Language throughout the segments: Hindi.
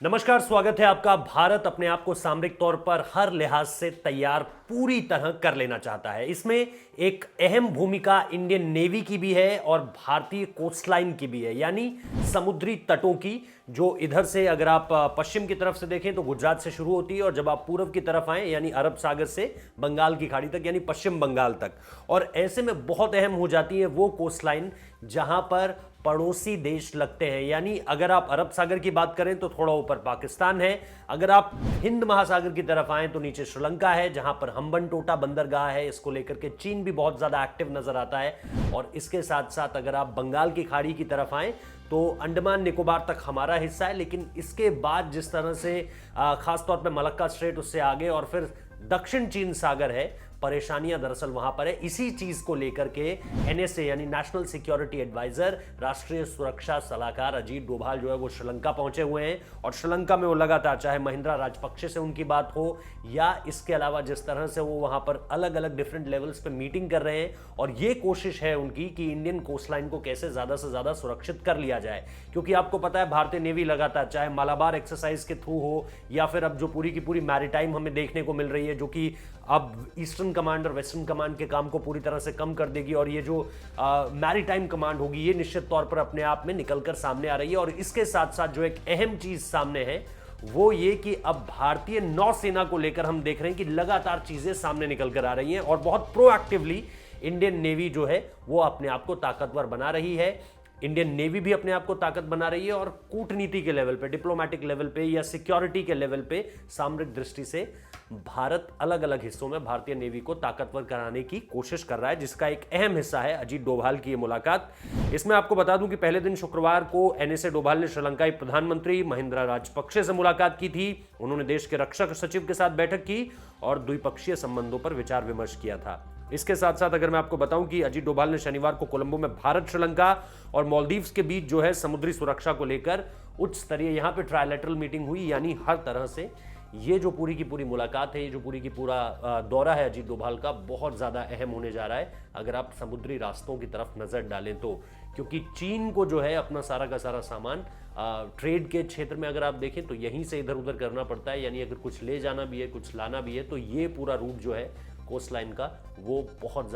नमस्कार, स्वागत है आपका। भारत अपने आप को सामरिक तौर पर हर लिहाज से तैयार पूरी तरह कर लेना चाहता है। इसमें एक अहम भूमिका इंडियन नेवी की भी है और भारतीय कोस्टलाइन की भी है, यानी समुद्री तटों की, जो इधर से अगर आप पश्चिम की तरफ से देखें तो गुजरात से शुरू होती है और जब आप पूर्व की तरफ आए यानी अरब सागर से बंगाल की खाड़ी तक, यानी पश्चिम बंगाल तक। और ऐसे में बहुत अहम हो जाती है वो कोस्टलाइन जहां पर पड़ोसी देश लगते हैं। यानी अगर आप अरब सागर की बात करें तो थोड़ा ऊपर पाकिस्तान है, अगर आप हिंद महासागर की तरफ आए तो नीचे श्रीलंका है, जहां पर हम्बनटोटा बंदरगाह है। इसको लेकर के चीन भी बहुत ज्यादा एक्टिव नजर आता है। और इसके साथ साथ अगर आप बंगाल की खाड़ी की तरफ आए तो अंडमान निकोबार तक हमारा हिस्सा है, लेकिन इसके बाद जिस तरह से खासतौर पर मलक्का स्ट्रेट, उससे आगे और फिर दक्षिण चीन सागर है, परेशानियां दरअसल वहां पर है। इसी चीज को लेकर के एनएसए यानी नेशनल सिक्योरिटी एडवाइजर, राष्ट्रीय सुरक्षा सलाहकार अजीत डोभाल जो है वो श्रीलंका पहुंचे हुए हैं। और श्रीलंका में वो लगातार, चाहे महिंद्रा राजपक्षे से उनकी बात हो या इसके अलावा जिस तरह से वो वहां पर अलग अलग डिफरेंट लेवल्स पे मीटिंग कर रहे हैं, और ये कोशिश है उनकी कि इंडियन कोस्टलाइन को कैसे ज्यादा से ज्यादा सुरक्षित कर लिया जाए। क्योंकि आपको पता है भारतीय नेवी लगातार, चाहे मालाबार एक्सरसाइज के थ्रू हो या फिर अब जो पूरी की पूरी मैरीटाइम हमें देखने को मिल रही है, जो कि अब ईस्टर्न कमांड और वेस्टर्न कमांड के काम को पूरी तरह से कम कर देगी, और ये जो मैरीटाइम कमांड होगी ये निश्चित तौर पर अपने आप में निकलकर सामने आ रही है। और इसके साथ साथ जो एक अहम चीज सामने है वो ये कि अब भारतीय नौसेना को लेकर हम देख रहे हैं कि लगातार चीजें सामने निकल कर आ रही हैं और बहुत प्रोएक्टिवली इंडियन नेवी जो है वो अपने आप को ताकतवर बना रही है। इंडियन नेवी भी अपने आप को ताकत बना रही है और कूटनीति के लेवल पे, डिप्लोमेटिक लेवल पे या सिक्योरिटी के लेवल पे सामरिक दृष्टि से भारत अलग अलग हिस्सों में भारतीय नेवी को ताकतवर कराने की कोशिश कर रहा है, जिसका एक अहम हिस्सा है अजीत डोभाल की ये मुलाकात। इसमें आपको बता दूं कि पहले दिन शुक्रवार को एनएसए डोभाल ने श्रीलंकाई प्रधानमंत्री महिंद्रा राजपक्षे से मुलाकात की थी। उन्होंने देश के रक्षा सचिव के साथ बैठक की और द्विपक्षीय संबंधों पर विचार विमर्श किया था। इसके साथ साथ अगर मैं आपको बताऊं कि अजीत डोभाल ने शनिवार को कोलंबो में भारत, श्रीलंका और मालदीव्स के बीच जो है समुद्री सुरक्षा को लेकर उच्च स्तरीय यहां पे ट्रायलैटरल मीटिंग हुई। यानी हर तरह से ये जो पूरी की पूरी मुलाकात है, ये जो पूरी की पूरा दौरा है अजीत डोभाल का, बहुत ज़्यादा अहम होने जा रहा है अगर आप समुद्री रास्तों की तरफ नज़र डालें तो। क्योंकि चीन को जो है अपना सारा का सारा सामान ट्रेड के क्षेत्र में अगर आप देखें तो यहीं से इधर उधर करना पड़ता है। यानी अगर कुछ ले जाना भी है, कुछ लाना भी है, तो ये पूरा रूट जो है कोस्ट लाइन का वो बहुत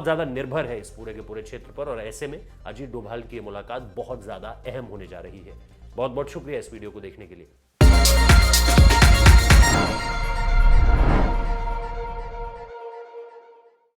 ज़्यादा निर्भर है इस पूरे के पूरे क्षेत्र पर। और ऐसे में अजीत डोभाल की मुलाकात बहुत ज़्यादा अहम होने जा रही है। बहुत बहुत शुक्रिया इस वीडियो को देखने के लिए।